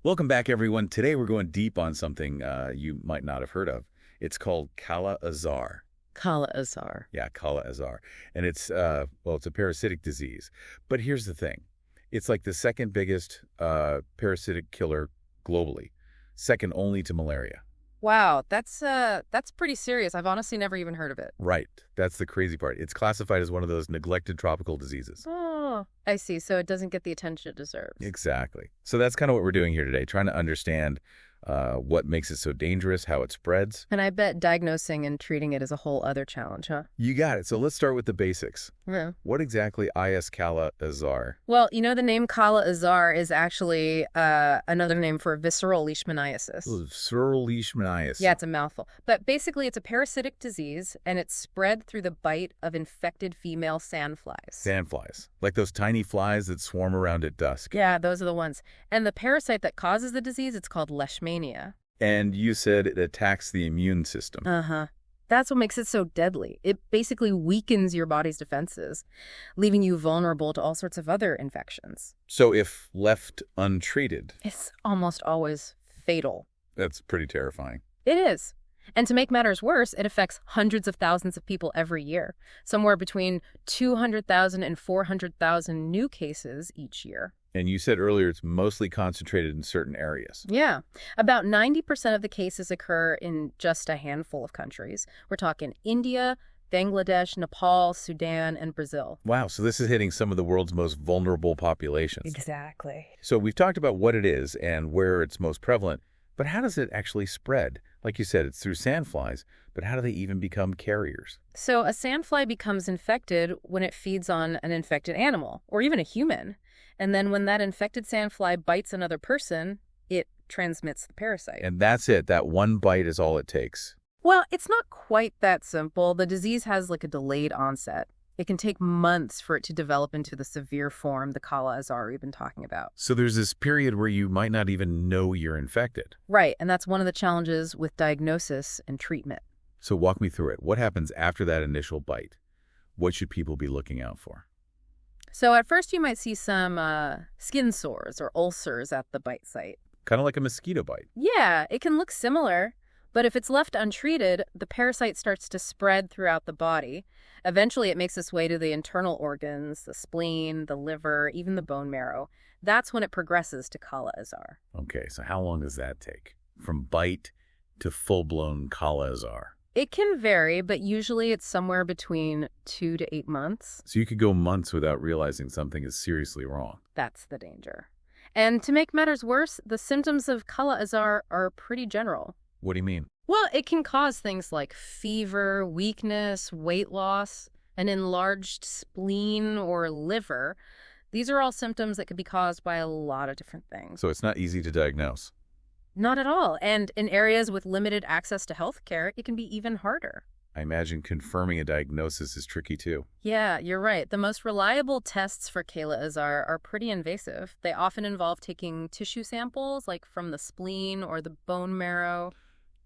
Welcome back, everyone. Today we're going deep on something you might not have heard of. It's called Kala-Azar. Kala-Azar. Yeah, Kala-Azar. And it's a parasitic disease. But here's the thing. It's like the second biggest parasitic killer globally, second only to malaria. Wow, that's pretty serious. I've honestly never even heard of it. Right. That's the crazy part. It's classified as one of those neglected tropical diseases. Oh, I see. So it doesn't get the attention it deserves. Exactly. So that's kind of what we're doing here today, trying to understand what makes it so dangerous, how it spreads. And I bet diagnosing and treating it is a whole other challenge, huh? You got it. So let's start with the basics. Yeah. What exactly is Kala-Azar? Well, the name Kala-Azar is actually another name for visceral leishmaniasis. Visceral leishmaniasis. Yeah, it's a mouthful. But basically, it's a parasitic disease, and it's spread through the bite of infected female sandflies. Sandflies. Like those tiny flies that swarm around at dusk. Yeah, those are the ones. And the parasite that causes the disease, it's called leishmaniasis. And you said it attacks the immune system. Uh-huh. That's what makes it so deadly. It basically weakens your body's defenses, leaving you vulnerable to all sorts of other infections. So if left untreated, It's almost always fatal. that's pretty terrifying. It is. And to make matters worse, it affects hundreds of thousands of people every year, somewhere between 200,000 and 400,000 new cases each year. And you said earlier it's mostly concentrated in certain areas. Yeah. About 90% of the cases occur in just a handful of countries. We're talking India, Bangladesh, Nepal, Sudan, and Brazil. Wow, so this is hitting some of the world's most vulnerable populations. Exactly. So we've talked about what it is and where it's most prevalent, but how does it actually spread? Like you said, it's through sandflies, but how do they even become carriers? So a sandfly becomes infected when it feeds on an infected animal, or even a human. And then when that infected sandfly bites another person, it transmits the parasite. And that's it. That one bite is all it takes. Well, it's not quite that simple. The disease has like a delayed onset. It can take months for it to develop into the severe form, the Kala-Azar we've been talking about. So there's this period where you might not even know you're infected. Right, and that's one of the challenges with diagnosis and treatment. So walk me through it. What happens after that initial bite? What should people be looking out for? So at first you might see some skin sores or ulcers at the bite site. Kind of like a mosquito bite. Yeah, it can look similar, but if it's left untreated, the parasite starts to spread throughout the body. Eventually, it makes its way to the internal organs, the spleen, the liver, even the bone marrow. That's when it progresses to Kala-Azar. Okay, so how long does that take? From bite to full-blown Kala-Azar. It can vary, but usually it's somewhere between 2 to 8 months. So you could go months without realizing something is seriously wrong. That's the danger. And to make matters worse, the symptoms of Kala-Azar are pretty general. What do you mean? Well, it can cause things like fever, weakness, weight loss, an enlarged spleen or liver. These are all symptoms that could be caused by a lot of different things. So it's not easy to diagnose. Not at all. And in areas with limited access to health care, it can be even harder. I imagine confirming a diagnosis is tricky too. Yeah, you're right. The most reliable tests for Kala-Azar are pretty invasive. They often involve taking tissue samples, like from the spleen or the bone marrow.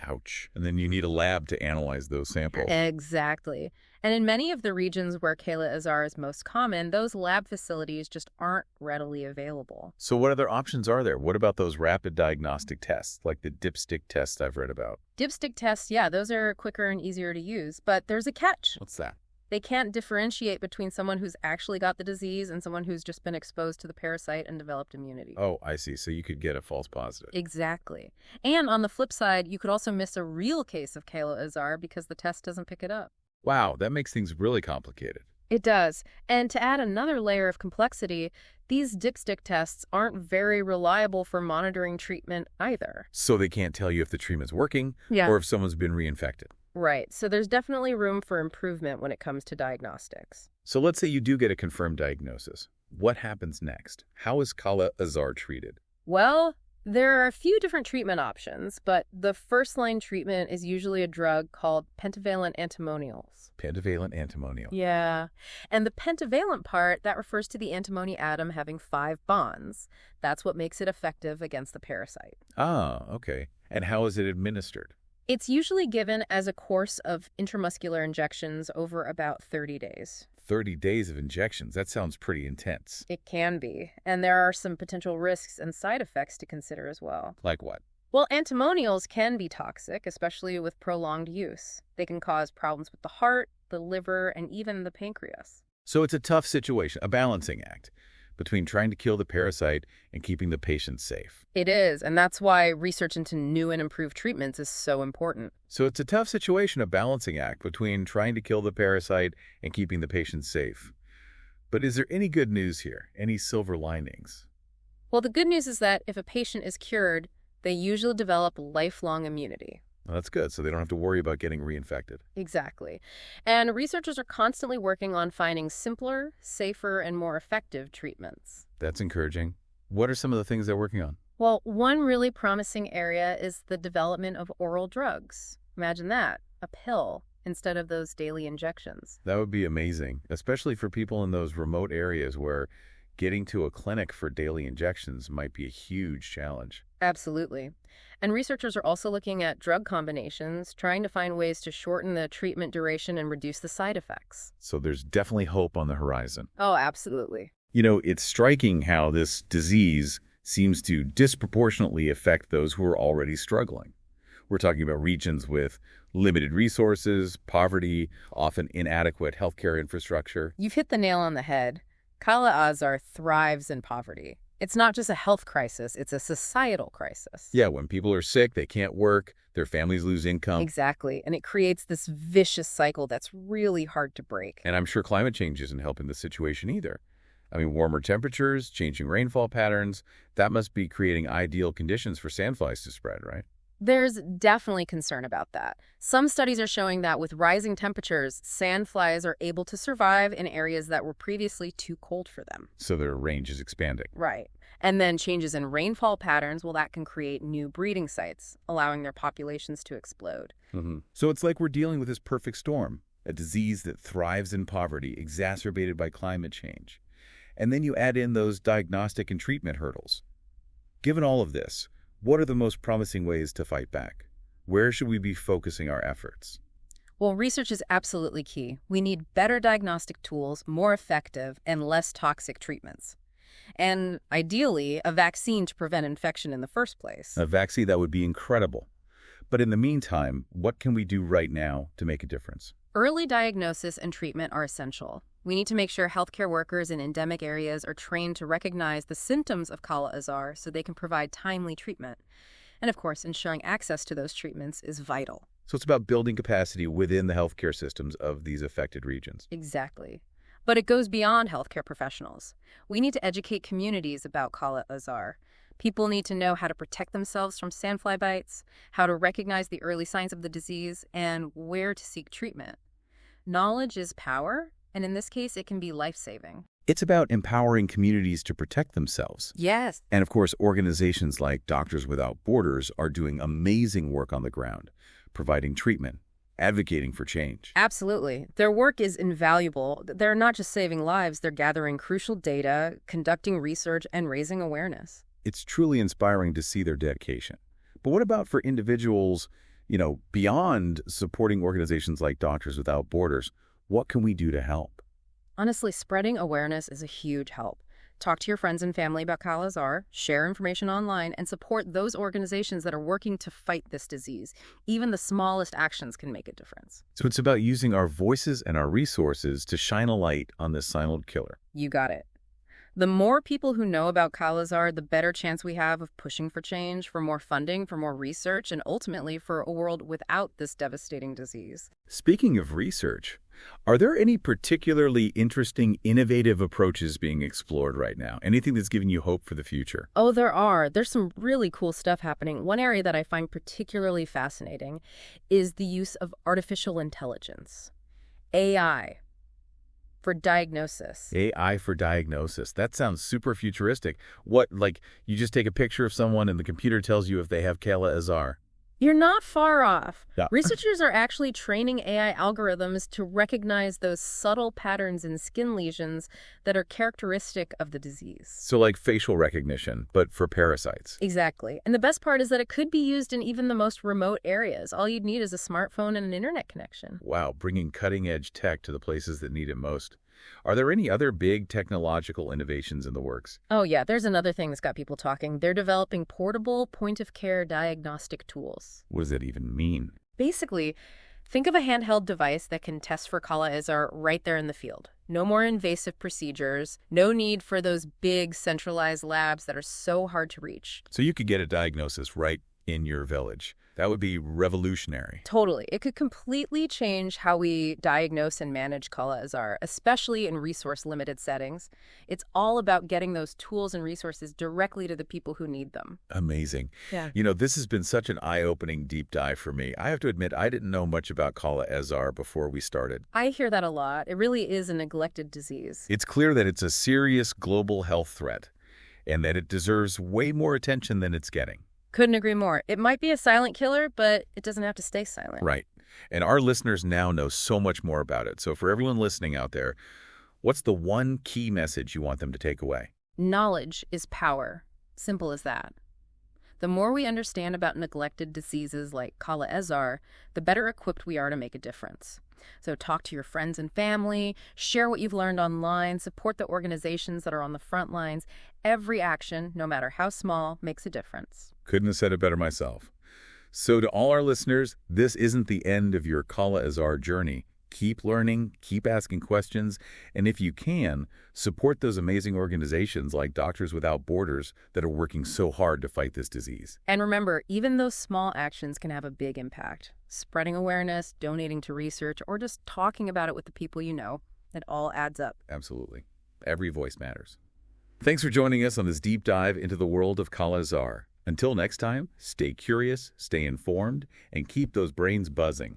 Ouch. And then you need a lab to analyze those samples. Exactly. And in many of the regions where Kala-Azar is most common, those lab facilities just aren't readily available. So what other options are there? What about those rapid diagnostic tests, like the dipstick test I've read about? Dipstick tests, yeah, those are quicker and easier to use, but there's a catch. What's that? They can't differentiate between someone who's actually got the disease and someone who's just been exposed to the parasite and developed immunity. Oh, I see. So you could get a false positive. Exactly. And on the flip side, you could also miss a real case of Kala-Azar because the test doesn't pick it up. Wow, that makes things really complicated. It does. And to add another layer of complexity, these dipstick tests aren't very reliable for monitoring treatment either. So they can't tell you if the treatment's working Yeah. or if someone's been reinfected. Right. So there's definitely room for improvement when it comes to diagnostics. So let's say you do get a confirmed diagnosis. What happens next? How is Kala-Azar treated? Well, there are a few different treatment options, but the first-line treatment is usually a drug called pentavalent antimonials. Pentavalent antimonial. Yeah. And the pentavalent part, that refers to the antimony atom having 5 bonds. That's what makes it effective against the parasite. Ah, okay. And how is it administered? It's usually given as a course of intramuscular injections over about 30 days. 30 days of injections. That sounds pretty intense. It can be, and there are some potential risks and side effects to consider as well. Like what? Well, antimonials can be toxic, especially with prolonged use. They can cause problems with the heart, the liver, and even the pancreas. So it's a tough situation, a balancing act between trying to kill the parasite and keeping the patient safe. It is, and that's why research into new and improved treatments is so important. So it's a tough situation, a balancing act between trying to kill the parasite and keeping the patient safe. But is there any good news here? Any silver linings? Well, the good news is that if a patient is cured, they usually develop lifelong immunity. Well, that's good, so they don't have to worry about getting reinfected. Exactly. And researchers are constantly working on finding simpler, safer, and more effective treatments. That's encouraging. What are some of the things they're working on? Well, one really promising area is the development of oral drugs. Imagine that, a pill instead of those daily injections. That would be amazing, especially for people in those remote areas where getting to a clinic for daily injections might be a huge challenge. Absolutely. And researchers are also looking at drug combinations, trying to find ways to shorten the treatment duration and reduce the side effects. So there's definitely hope on the horizon. Oh, absolutely. You know, it's striking how this disease seems to disproportionately affect those who are already struggling. We're talking about regions with limited resources, poverty, often inadequate healthcare infrastructure. You've hit the nail on the head. Kala-Azar thrives in poverty. It's not just a health crisis, it's a societal crisis. Yeah, when people are sick, they can't work, their families lose income. Exactly, and it creates this vicious cycle that's really hard to break. And I'm sure climate change isn't helping the situation either. I mean, warmer temperatures, changing rainfall patterns, that must be creating ideal conditions for sandflies to spread, right? There's definitely concern about that. Some studies are showing that with rising temperatures, sandflies are able to survive in areas that were previously too cold for them. So their range is expanding. Right. And then changes in rainfall patterns, well, that can create new breeding sites, allowing their populations to explode. So it's like we're dealing with this perfect storm, a disease that thrives in poverty, exacerbated by climate change. And then you add in those diagnostic and treatment hurdles. Given all of this, what are the most promising ways to fight back? Where should we be focusing our efforts? Well, research is absolutely key. We need better diagnostic tools, more effective, and less toxic treatments. And ideally, a vaccine to prevent infection in the first place. A vaccine, that would be incredible. But in the meantime, what can we do right now to make a difference? Early diagnosis and treatment are essential. We need to make sure healthcare workers in endemic areas are trained to recognize the symptoms of Kala-Azar so they can provide timely treatment. And of course, ensuring access to those treatments is vital. So it's about building capacity within the healthcare systems of these affected regions. Exactly. But it goes beyond healthcare professionals. We need to educate communities about Kala-Azar. People need to know how to protect themselves from sandfly bites, how to recognize the early signs of the disease, and where to seek treatment. Knowledge is power, and in this case, it can be life-saving. It's about empowering communities to protect themselves. Yes. And of course, organizations like Doctors Without Borders are doing amazing work on the ground, providing treatment, advocating for change. Absolutely. Their work is invaluable. They're not just saving lives, they're gathering crucial data, conducting research, and raising awareness. It's truly inspiring to see their dedication. But what about for individuals, beyond supporting organizations like Doctors Without Borders? What can we do to help? Honestly, spreading awareness is a huge help. Talk to your friends and family about Kala-Azar, share information online, and support those organizations that are working to fight this disease. Even the smallest actions can make a difference. So it's about using our voices and our resources to shine a light on this silent killer. You got it. The more people who know about Kala-Azar, the better chance we have of pushing for change, for more funding, for more research, and ultimately for a world without this devastating disease. Speaking of research, are there any particularly interesting, innovative approaches being explored right now? Anything that's giving you hope for the future? Oh, there are. There's some really cool stuff happening. One area that I find particularly fascinating is the use of artificial intelligence, AI. For diagnosis. AI for diagnosis. That sounds super futuristic. What, like you just take a picture of someone and the computer tells you if they have Kala-Azar? You're not far off. Yeah. Researchers are actually training AI algorithms to recognize those subtle patterns in skin lesions that are characteristic of the disease. So like facial recognition, but for parasites. Exactly. And the best part is that it could be used in even the most remote areas. All you'd need is a smartphone and an internet connection. Wow, bringing cutting-edge tech to the places that need it most. Are there any other big technological innovations in the works? Oh yeah, there's another thing that's got people talking. They're developing portable point-of-care diagnostic tools. What does that even mean? Basically, think of a handheld device that can test for Kala-Azar right there in the field. No more invasive procedures, no need for those big centralized labs that are so hard to reach. So you could get a diagnosis right in your village. That would be revolutionary. Totally. It could completely change how we diagnose and manage Kala-Azar, especially in resource-limited settings. It's all about getting those tools and resources directly to the people who need them. Amazing. Yeah. This has been such an eye-opening deep dive for me. I have to admit, I didn't know much about Kala-Azar before we started. I hear that a lot. It really is a neglected disease. It's clear that it's a serious global health threat and that it deserves way more attention than it's getting. Couldn't agree more. It might be a silent killer, but it doesn't have to stay silent. Right. And our listeners now know so much more about it. So for everyone listening out there, what's the one key message you want them to take away? Knowledge is power. Simple as that. The more we understand about neglected diseases like Kala-Azar, the better equipped we are to make a difference. So talk to your friends and family, share what you've learned online, support the organizations that are on the front lines. Every action, no matter how small, makes a difference. Couldn't have said it better myself. So to all our listeners, this isn't the end of your Kala-Azar journey. Keep learning, keep asking questions, and if you can, support those amazing organizations like Doctors Without Borders that are working so hard to fight this disease. And remember, even those small actions can have a big impact. Spreading awareness, donating to research, or just talking about it with the people you know, it all adds up. Absolutely. Every voice matters. Thanks for joining us on this deep dive into the world of Kala-Azar. Until next time, stay curious, stay informed, and keep those brains buzzing.